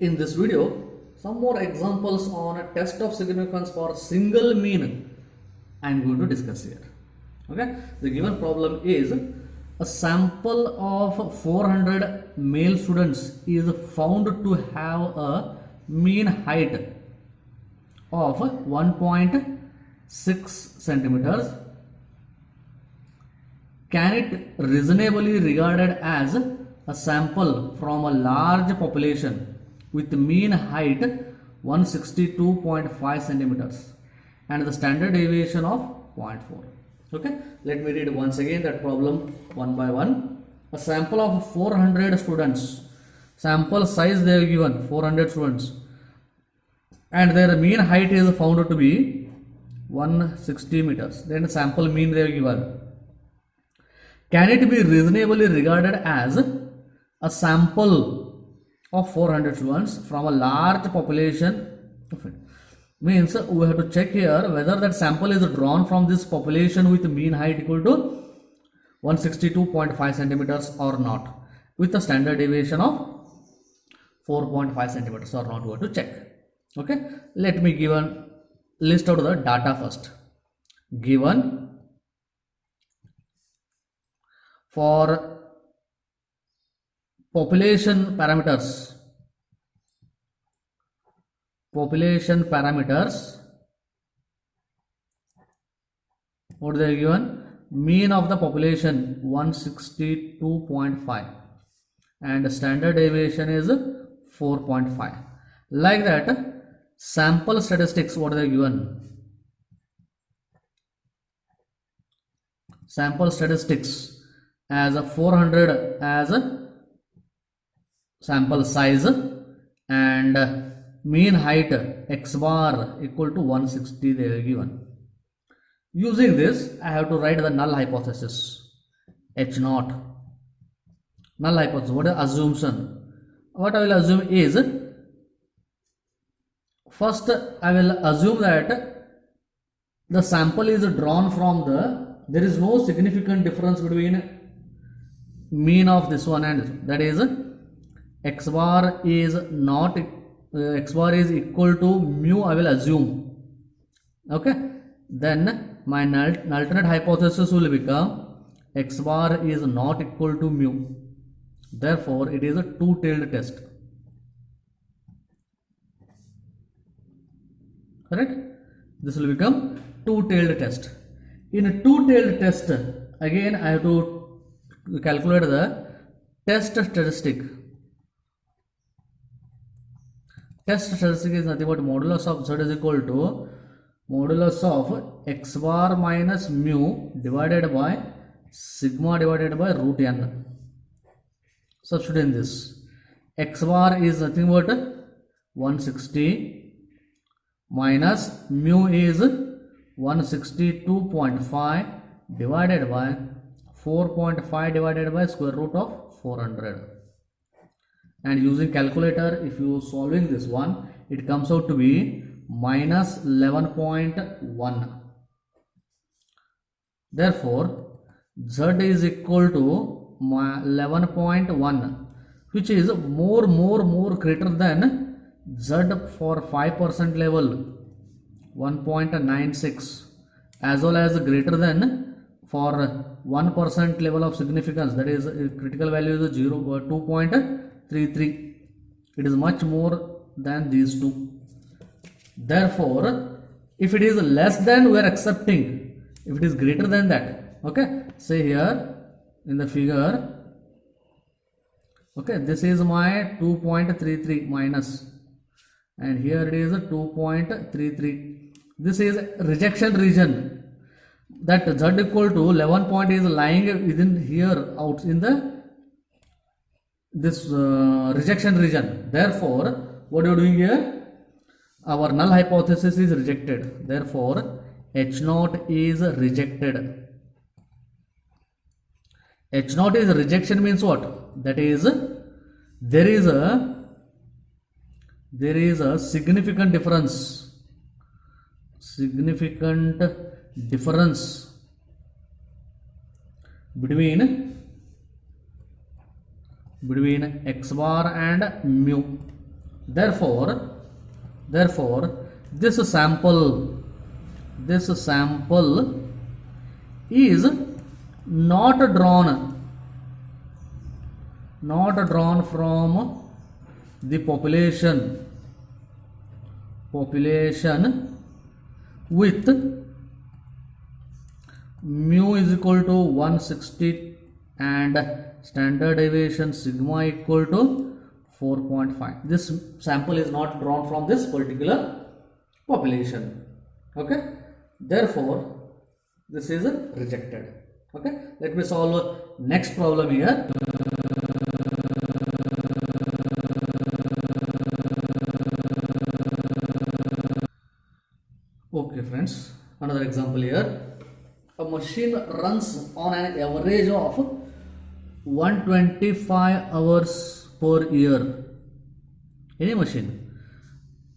In this video, some more examples on a test of significance for single mean I am going to discuss here. Okay, the given problem is a sample of 400 male students is found to have a mean height of 1.6 centimeters. Can it reasonably regarded as a sample from a large population with mean height 162.5 centimeters and the standard deviation of 0.4? Okay, let me read once again that problem one by one. A sample of 400 students, sample size they have given 400 students, and their mean height is found to be 160 meters. Then sample mean they have given. Can it be reasonably regarded as a sample of 400 students from a large population? Means we have to check here whether that sample is drawn from this population with mean height equal to 162.5 centimeters or not, with a standard deviation of 4.5 centimeters or not. We have to check. Okay, let me give a list out the data first. Given for population parameters, what they are given? Mean of the population 162.5 and standard deviation is 4.5. Like that, sample statistics, what they are given? Sample statistics as a 400 as a sample size and mean height x bar equal to 160 they are given. Using this, I have to write the null hypothesis H naught. Null hypothesis, what is assumption? What I will assume is, first I will assume that the sample is drawn from there is no significant difference between mean of this one and this one. That is, x bar is not x bar is equal to mu, I will assume. Okay, then my alternate hypothesis will become x bar is not equal to mu, therefore it is a two-tailed test. Correct? This will become two-tailed test. In a two-tailed test, again I have to calculate the test statistic. Test statistic is nothing but modulus of z is equal to modulus of x bar minus mu divided by sigma divided by root n. Substitute in this. X bar is nothing but 160 minus mu is 162.5 divided by 4.5 divided by square root of 400. And using calculator, if you solving this one, it comes out to be minus 11.1. Therefore, z is equal to 11.1, which is more greater than z for 5% level 1.96, as well as greater than for 1% level of significance, that is critical value is 2.33. It is much more than these two. Therefore, if it is less than, we are accepting. If it is greater than that, okay, say here in the figure, okay, this is my 2.33 minus, and here it is a 2.33. This is rejection region. That z equal to 11 point is lying within here, out in the this rejection region. Therefore, what you are doing here? Our null hypothesis is rejected. Therefore, H naught is rejected. H naught is rejection means what? That is, there is a significant difference. Between x bar and mu. Therefore this sample is not drawn from the population with mu is equal to 160 and standard deviation sigma equal to 4.5. This sample is not drawn from this particular population. Okay, therefore this is rejected. Okay, let me solve next problem here. Okay friends, another example here. A machine runs on an average of 125 hours per year. Any machine.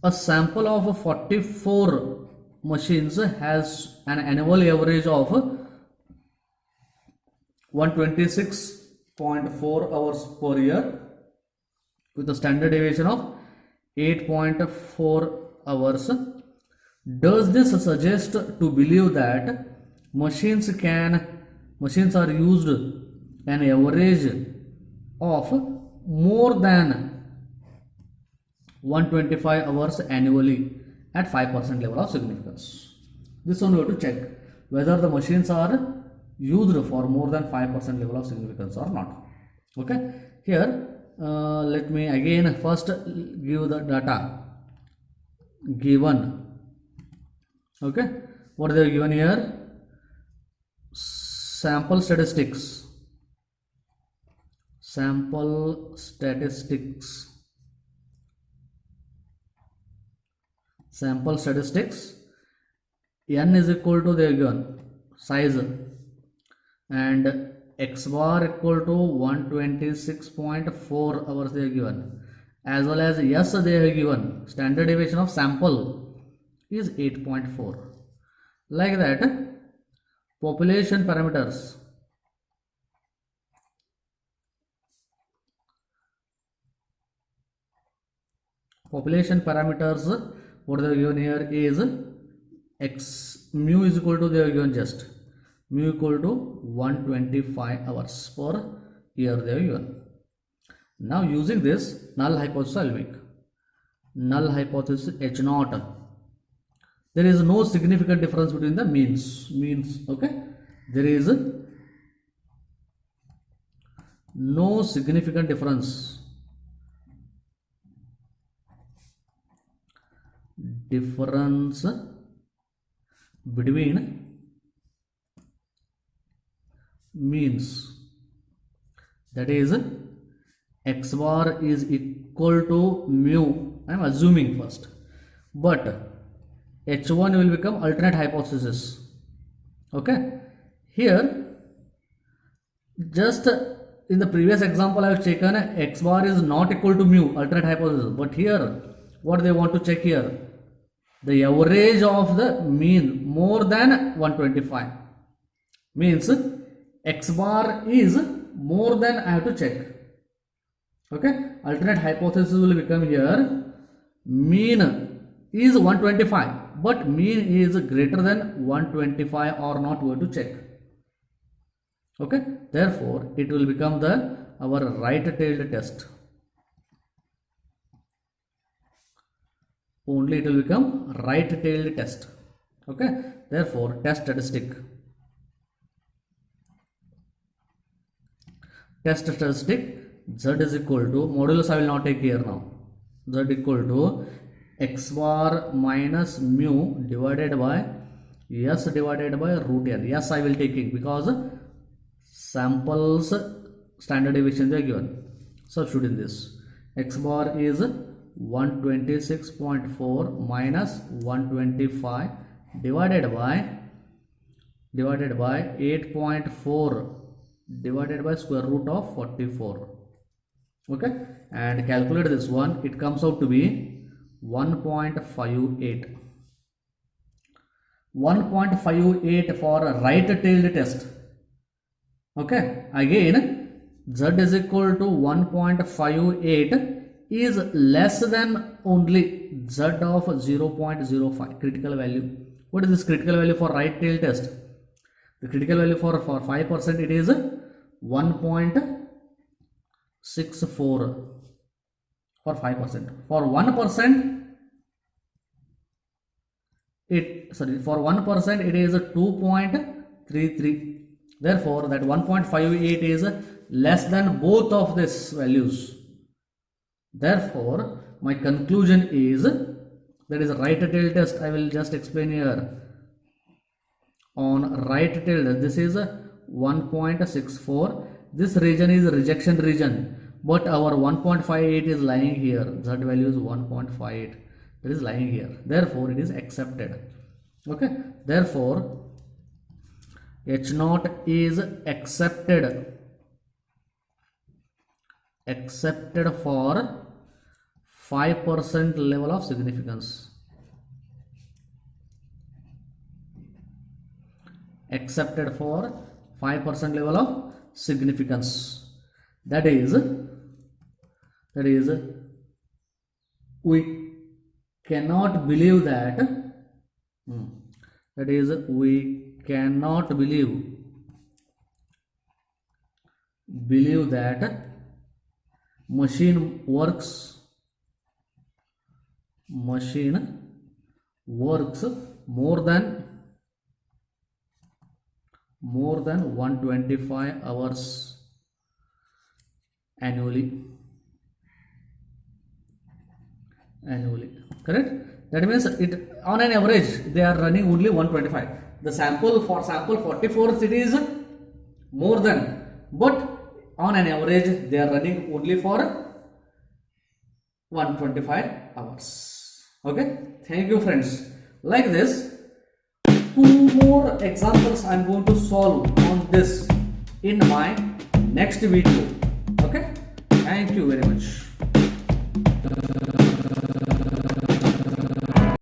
A sample of 44 machines has an annual average of 126.4 hours per year with a standard deviation of 8.4 hours. Does this suggest to believe that machines are used an average of more than 125 hours annually at 5% level of significance? This one we have to check whether the machines are used for more than 5% level of significance or not. Okay, here let me again first give the data given. Okay, what they are given here? Sample statistics. N is equal to, they are given size, and x bar equal to 126.4 hours they are given, as well as S they are given. Standard deviation of sample is 8.4. Like that, population parameters. What they are given here is x mu is equal to, they are given just mu equal to 125 hours per year they are given. Now using this null hypothesis I will make. Null hypothesis H naught. There is no significant difference between the means. Okay, there is no significant difference between means. That is, x bar is equal to mu. I am assuming first, but H1 will become alternate hypothesis. Okay, here just in the previous example I have taken x bar is not equal to mu, alternate hypothesis, but here what they want to check here, the average of the mean more than 125, means x bar is more than, I have to check. Okay, alternate hypothesis will become here mean is 125, but mean is greater than 125 or not, we have to check. Okay, therefore it will become our right-tailed test. Only it will become right-tailed test. Okay, therefore test statistic z is equal to, modulus I will not take here now, z equal to x bar minus mu divided by s divided by root n. Yes, I will take it because samples standard deviation they are given. Substitute in this. X bar is 126.4 minus 125 divided by 8.4 divided by square root of 44. Okay, and calculate this one, it comes out to be 1.58. 1.58 for a right-tailed test. Okay, again z is equal to 1.58 is less than only z of 0.05 critical value. What is this critical value for right tail test? The critical value for 5% it is 1.64 for 5%. For 1% for 1% it is 2.33. Therefore that 1.58 is less than both of these values. Therefore my conclusion is, that is right tail test. I will just explain here. On right tail test, this is 1.64. This region is rejection region, but our 1.58 is lying here. Z value is 1.58. It is lying here. Therefore it is accepted. Okay, therefore H0 is accepted for 5% level of significance. Accepted for 5% level of significance. That is we cannot believe that we cannot believe that machine works more than 125 hours annually. Correct? That means it on an average they are running only 125. The sample 44 it is more than, but on an average they are running only for 125 hours. Okay, thank you friends. Like this, 2 more examples I am going to solve on this in my next video. Okay, thank you very much.